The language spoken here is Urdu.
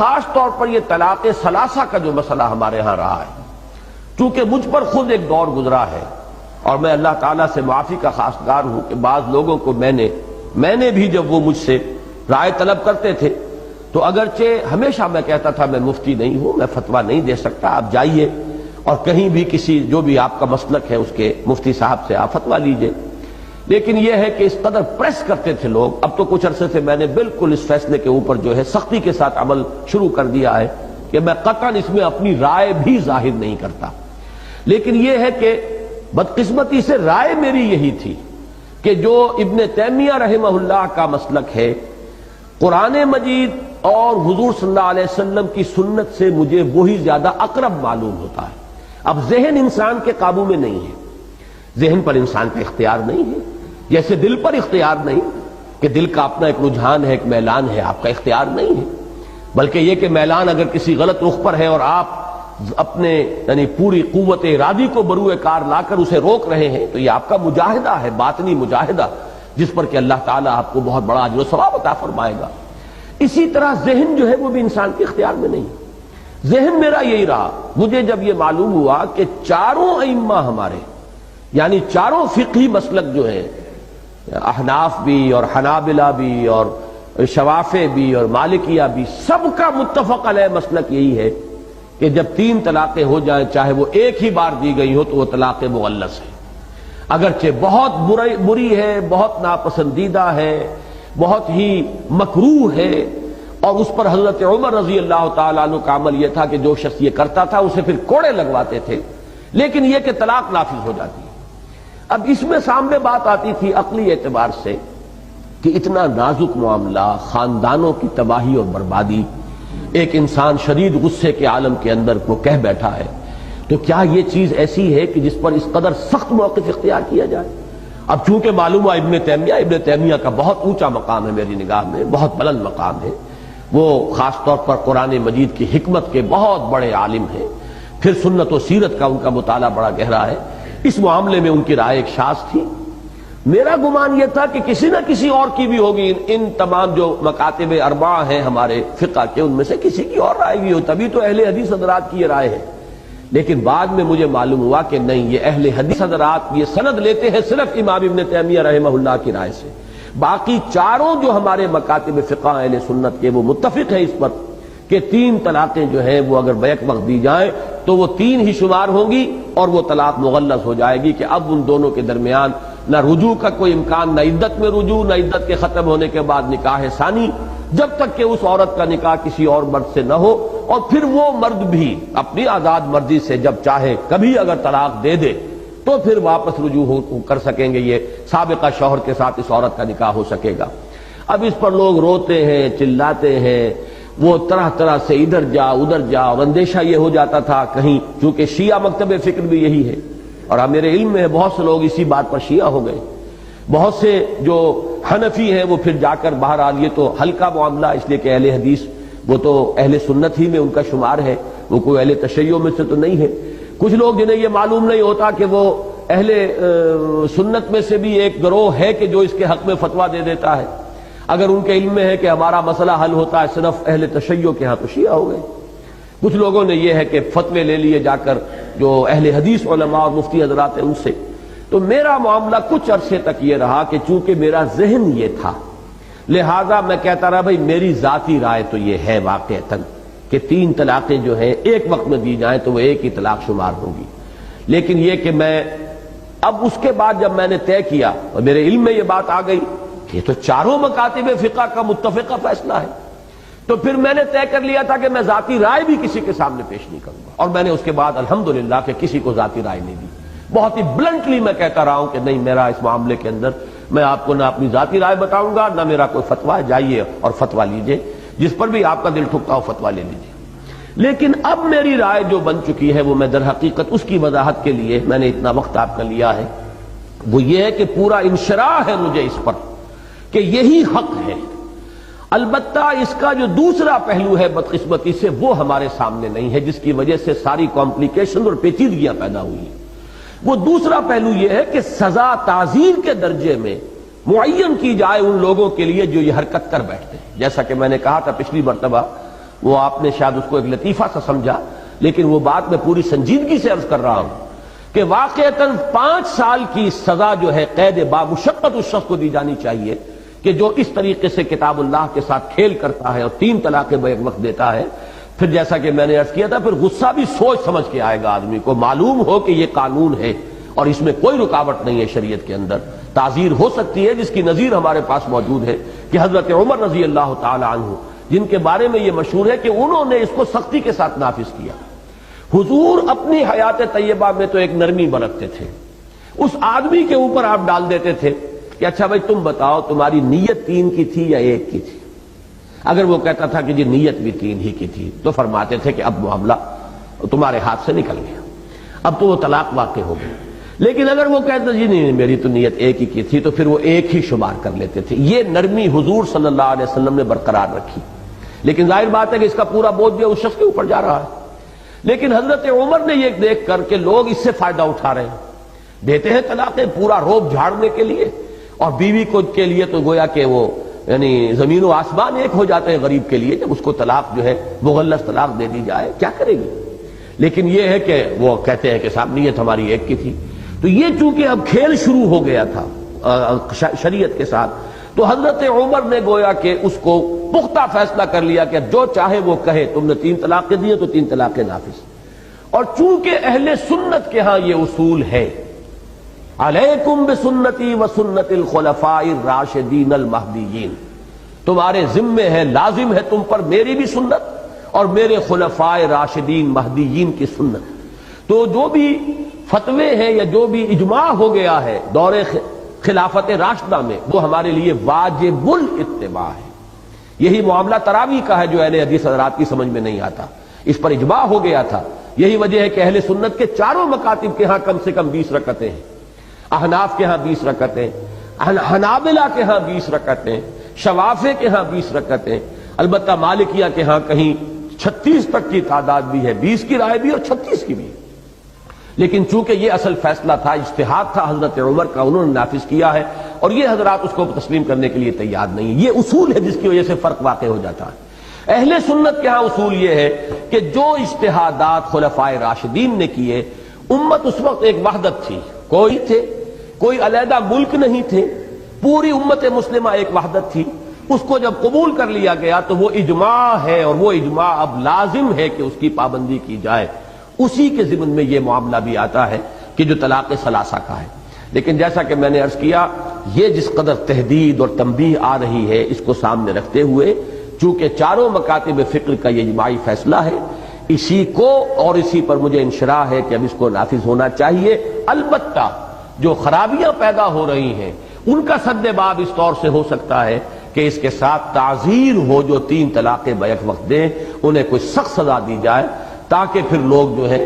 خاص طور پر یہ طلاق ثلاثہ کا جو مسئلہ ہمارے ہاں رہا ہے، چونکہ مجھ پر خود ایک دور گزرا ہے اور میں اللہ تعالیٰ سے معافی کا خواستگار ہوں کہ بعض لوگوں کو میں نے بھی جب وہ مجھ سے رائے طلب کرتے تھے تو اگرچہ ہمیشہ میں کہتا تھا میں مفتی نہیں ہوں، میں فتویٰ نہیں دے سکتا، آپ جائیے اور کہیں بھی کسی جو بھی آپ کا مسلک ہے اس کے مفتی صاحب سے آپ فتویٰ لیجئے، لیکن یہ ہے کہ اس قدر پریس کرتے تھے لوگ۔ اب تو کچھ عرصے سے میں نے بالکل اس فیصلے کے اوپر جو ہے سختی کے ساتھ عمل شروع کر دیا ہے کہ میں قطعاً اس میں اپنی رائے بھی ظاہر نہیں کرتا، لیکن یہ ہے کہ بدقسمتی سے رائے میری یہی تھی کہ جو ابن تیمیہ رحمہ اللہ کا مسلک ہے، قرآن مجید اور حضور صلی اللہ علیہ وسلم کی سنت سے مجھے وہی زیادہ اقرب معلوم ہوتا ہے۔ اب ذہن انسان کے قابو میں نہیں ہے، ذہن پر انسان کا اختیار نہیں ہے، جیسے دل پر اختیار نہیں کہ دل کا اپنا ایک رجحان ہے، ایک میلان ہے، آپ کا اختیار نہیں ہے، بلکہ یہ کہ میلان اگر کسی غلط رخ پر ہے اور آپ اپنے یعنی پوری قوت ارادی کو بروئے کار لا کر اسے روک رہے ہیں تو یہ آپ کا مجاہدہ ہے، باطنی مجاہدہ، جس پر کہ اللہ تعالیٰ آپ کو بہت بڑا اجر و ثواب عطا فرمائے گا۔ اسی طرح ذہن جو ہے وہ بھی انسان کے اختیار میں نہیں، ذہن میرا یہی رہا۔ مجھے جب یہ معلوم ہوا کہ چاروں ائمہ ہمارے یعنی چاروں فقہی مسلک جو ہیں، احناف بھی اور حنابلہ بھی اور شوافع بھی اور مالکیہ بھی، سب کا متفق علیہ مسلک یہی ہے کہ جب 3 طلاقیں ہو جائیں چاہے وہ ایک ہی بار دی گئی ہو تو وہ طلاق مغلظ ہے، اگرچہ بہت بری ہے، بہت ناپسندیدہ ہے، بہت ہی مکروہ ہے، اور اس پر حضرت عمر رضی اللہ تعالیٰ عنہ کا عمل یہ تھا کہ جو شخص یہ کرتا تھا اسے پھر کوڑے لگواتے تھے، لیکن یہ کہ طلاق نافذ ہو جاتی ہے۔ اب اس میں سامنے بات آتی تھی عقلی اعتبار سے کہ اتنا نازک معاملہ، خاندانوں کی تباہی اور بربادی، ایک انسان شدید غصے کے عالم کے اندر وہ کہہ بیٹھا ہے، تو کیا یہ چیز ایسی ہے کہ جس پر اس قدر سخت موقف اختیار کیا جائے؟ اب چونکہ معلوم ہوا ابن تیمیہ کا بہت اونچا مقام ہے میری نگاہ میں، بہت بلند مقام ہے، وہ خاص طور پر قرآن مجید کی حکمت کے بہت بڑے عالم ہیں، پھر سنت و سیرت کا ان کا مطالعہ بڑا گہرا ہے، اس معاملے میں ان کی رائے ایک شاذ تھی۔ میرا گمان یہ تھا کہ کسی نہ کسی اور کی بھی ہوگی، ان تمام جو مکاتب اربعہ ہیں ہمارے فقہ کے، ان میں سے کسی کی اور رائے بھی ہو، تبھی تو اہل حدیث حضرات کی یہ رائے ہے۔ لیکن بعد میں مجھے معلوم ہوا کہ نہیں، یہ اہل حدیث حضرات یہ سند لیتے ہیں صرف امام ابن تیمیہ رحمہ اللہ کی رائے سے، باقی چاروں جو ہمارے مکاتب فقہ اہل سنت کے وہ متفق ہیں اس پر کہ 3 طلاقیں جو ہیں وہ اگر بیک وقت دی جائیں تو وہ 3 ہی شمار ہوں گی اور وہ طلاق مغلظ ہو جائے گی، کہ اب ان دونوں کے درمیان نہ رجوع کا کوئی امکان، نہ عدت میں رجوع، نہ عدت کے ختم ہونے کے بعد نکاح ثانی، جب تک کہ اس عورت کا نکاح کسی اور مرد سے نہ ہو، اور پھر وہ مرد بھی اپنی آزاد مرضی سے جب چاہے کبھی اگر طلاق دے دے تو پھر واپس رجوع کر سکیں گے، یہ سابقہ شوہر کے ساتھ اس عورت کا نکاح ہو سکے گا۔ اب اس پر لوگ روتے ہیں، چلاتے ہیں، وہ طرح طرح سے ادھر جا ادھر جا، اور اندیشہ یہ ہو جاتا تھا کہیں، چونکہ شیعہ مکتب فکر بھی یہی ہے، اور میرے علم میں بہت سے لوگ اسی بات پر شیعہ ہو گئے، بہت سے جو حنفی ہیں وہ پھر جا کر بہرحال، یہ تو ہلکا معاملہ اس لیے کہ اہل حدیث وہ تو اہل سنت ہی میں ان کا شمار ہے، وہ کوئی اہل تشیع میں سے تو نہیں ہے۔ کچھ لوگ جنہیں یہ معلوم نہیں ہوتا کہ وہ اہل سنت میں سے بھی ایک گروہ ہے کہ جو اس کے حق میں فتویٰ دے دیتا ہے، اگر ان کے علم میں ہے کہ ہمارا مسئلہ حل ہوتا ہے صرف اہل تشیع کے ہاں، تو شیعہ ہو گئے۔ کچھ لوگوں نے یہ ہے کہ فتوے لے لیے جا کر جو اہل حدیث علماء اور مفتی حضرات ہیں ان سے۔ تو میرا معاملہ کچھ عرصے تک یہ رہا کہ چونکہ میرا ذہن یہ تھا، لہذا میں کہتا رہا بھائی میری ذاتی رائے تو یہ ہے واقعتاً کہ 3 طلاقیں جو ہیں ایک وقت میں دی جائیں تو وہ ایک ہی طلاق شمار ہوگی، لیکن یہ کہ میں اب اس کے بعد جب میں نے طے کیا اور میرے علم میں یہ بات آ گئی کہ یہ تو چاروں مکاتب فقہ کا متفقہ فیصلہ ہے، تو پھر میں نے طے کر لیا تھا کہ میں ذاتی رائے بھی کسی کے سامنے پیش نہیں کروں گا، اور میں نے اس کے بعد الحمدللہ کہ کسی کو ذاتی رائے نہیں دی، بہت ہی بلنٹلی میں کہتا رہا ہوں کہ نہیں، میرا اس معاملے کے اندر میں آپ کو نہ اپنی ذاتی رائے بتاؤں گا نہ میرا کوئی فتویٰ، جائیے اور فتویٰ لیجئے، جس پر بھی آپ کا دل ٹھکتا ہو فتویٰ لے لیجئے۔ لیکن اب میری رائے جو بن چکی ہے وہ میں در حقیقت اس کی وضاحت کے لیے میں نے اتنا وقت آپ کا لیا ہے، وہ یہ ہے کہ پورا انشراح ہے مجھے اس پر کہ یہی حق ہے، البتہ اس کا جو دوسرا پہلو ہے بدقسمتی سے وہ ہمارے سامنے نہیں ہے، جس کی وجہ سے ساری کمپلیکیشن اور پیچیدگیاں پیدا ہوئی ہیں۔ وہ دوسرا پہلو یہ ہے کہ سزا تعزیر کے درجے میں معین کی جائے ان لوگوں کے لیے جو یہ حرکت کر بیٹھتے ہیں، جیسا کہ میں نے کہا تھا پچھلی مرتبہ وہ آپ نے شاید اس کو ایک لطیفہ سا سمجھا، لیکن وہ بات میں پوری سنجیدگی سے عرض کر رہا ہوں کہ واقعتاً 5 سال کی سزا جو ہے قید بامشقت اس شخص کو دی جانی چاہیے کہ جو اس طریقے سے کتاب اللہ کے ساتھ کھیل کرتا ہے اور 3 طلاقیں بیک وقت دیتا ہے۔ پھر جیسا کہ میں نے عرض کیا تھا، پھر غصہ بھی سوچ سمجھ کے آئے گا آدمی کو، معلوم ہو کہ یہ قانون ہے اور اس میں کوئی رکاوٹ نہیں ہے شریعت کے اندر۔ تعزیر ہو سکتی ہے، جس کی نظیر ہمارے پاس موجود ہے کہ حضرت عمر رضی اللہ تعالی عنہ، جن کے بارے میں یہ مشہور ہے کہ انہوں نے اس کو سختی کے ساتھ نافذ کیا۔ حضور اپنی حیات طیبہ میں تو ایک نرمی برتتے تھے، اس آدمی کے اوپر آپ ڈال دیتے تھے کہ اچھا بھائی تم بتاؤ تمہاری نیت 3 کی تھی یا 1 کی تھی؟ اگر وہ کہتا تھا کہ جی نیت بھی 3 ہی کی تھی تو فرماتے تھے کہ اب معاملہ تمہارے ہاتھ سے نکل گیا، اب تو وہ طلاق واقع ہو گئی۔ لیکن اگر وہ کہتا جی نہیں میری تو نیت 1 ہی کی تھی تو پھر وہ 1 ہی شمار کر لیتے تھے۔ یہ نرمی حضور صلی اللہ علیہ وسلم نے برقرار رکھی، لیکن ظاہر بات ہے کہ اس کا پورا بوجھ جو ہے اس شخص کے اوپر جا رہا ہے۔ لیکن حضرت عمر نے یہ دیکھ کر کہ لوگ اس سے فائدہ اٹھا رہے ہیں، دیتے ہیں طلاقیں پورا روب جھاڑنے کے لیے، اور بیوی کو کے لیے تو گویا کہ وہ یعنی زمین و آسمان ایک ہو جاتے ہیں غریب کے لیے جب اس کو طلاق جو ہے مغلظ طلاق دے دی جائے، کیا کرے گی؟ لیکن یہ ہے کہ وہ کہتے ہیں کہ صاحب نیت ہماری 1 کی تھی۔ تو یہ چونکہ اب کھیل شروع ہو گیا تھا شریعت کے ساتھ، تو حضرت عمر نے گویا کہ اس کو پختہ فیصلہ کر لیا کہ جو چاہے وہ کہے، تم نے 3 طلاقیں دی تو 3 طلاقیں نافذ۔ اور چونکہ اہل سنت کے ہاں یہ اصول ہے، علیکم بسنتی وسنت الخلفاء الراشدین المہدیین، تمہارے ذمے ہے، لازم ہے تم پر میری بھی سنت اور میرے خلفاء راشدین مہدیین کی سنت۔ تو جو بھی فتوے ہیں یا جو بھی اجماع ہو گیا ہے دور خلافت راشدہ میں، وہ ہمارے لیے واجب الاتباع ہے۔ یہی معاملہ تراویح کا ہے جو اہل حدیث حضرات کی سمجھ میں نہیں آتا، اس پر اجماع ہو گیا تھا۔ یہی وجہ ہے کہ اہل سنت کے چاروں مکاتب کے ہاں کم سے کم 20 رکعتیں ہیں، احناف کے ہاں 20 رکعتیں، حنابلہ کے ہاں 20 رکعتیں، شوافع کے ہاں 20 رکعتیں، البتہ مالکیہ کے ہاں کہیں 36 تک کی تعداد بھی ہے، 20 کی رائے بھی اور 36 کی بھی۔ لیکن چونکہ یہ اصل فیصلہ تھا، اجتہاد تھا حضرت عمر کا، انہوں نے نافذ کیا ہے، اور یہ حضرات اس کو تسلیم کرنے کے لیے تیار نہیں۔ یہ اصول ہے جس کی وجہ سے فرق واقع ہو جاتا ہے۔ اہل سنت کے ہاں اصول یہ ہے کہ جو اجتہادات خلفائے راشدین نے کیے، امت اس وقت ایک وحدت تھی، کوئی علیحدہ ملک نہیں تھے، پوری امت مسلمہ ایک وحدت تھی۔ اس کو جب قبول کر لیا گیا تو وہ اجماع ہے، اور وہ اجماع اب لازم ہے کہ اس کی پابندی کی جائے۔ اسی کے ضمن میں یہ معاملہ بھی آتا ہے کہ جو طلاق ثلاثہ کا ہے۔ لیکن جیسا کہ میں نے عرض کیا، یہ جس قدر تحدید اور تنبیہ آ رہی ہے، اس کو سامنے رکھتے ہوئے چونکہ چاروں مکاتب فقہ کا یہ اجماعی فیصلہ ہے، اسی کو اور اسی پر مجھے انشراح ہے کہ اب اس کو نافذ ہونا چاہیے۔ البتہ جو خرابیاں پیدا ہو رہی ہیں ان کا سد باب اس طور سے ہو سکتا ہے کہ اس کے ساتھ تعزیر ہو، جو 3 طلاقیں بیک وقت دیں انہیں کوئی سخت سزا دی جائے، تاکہ پھر لوگ جو ہے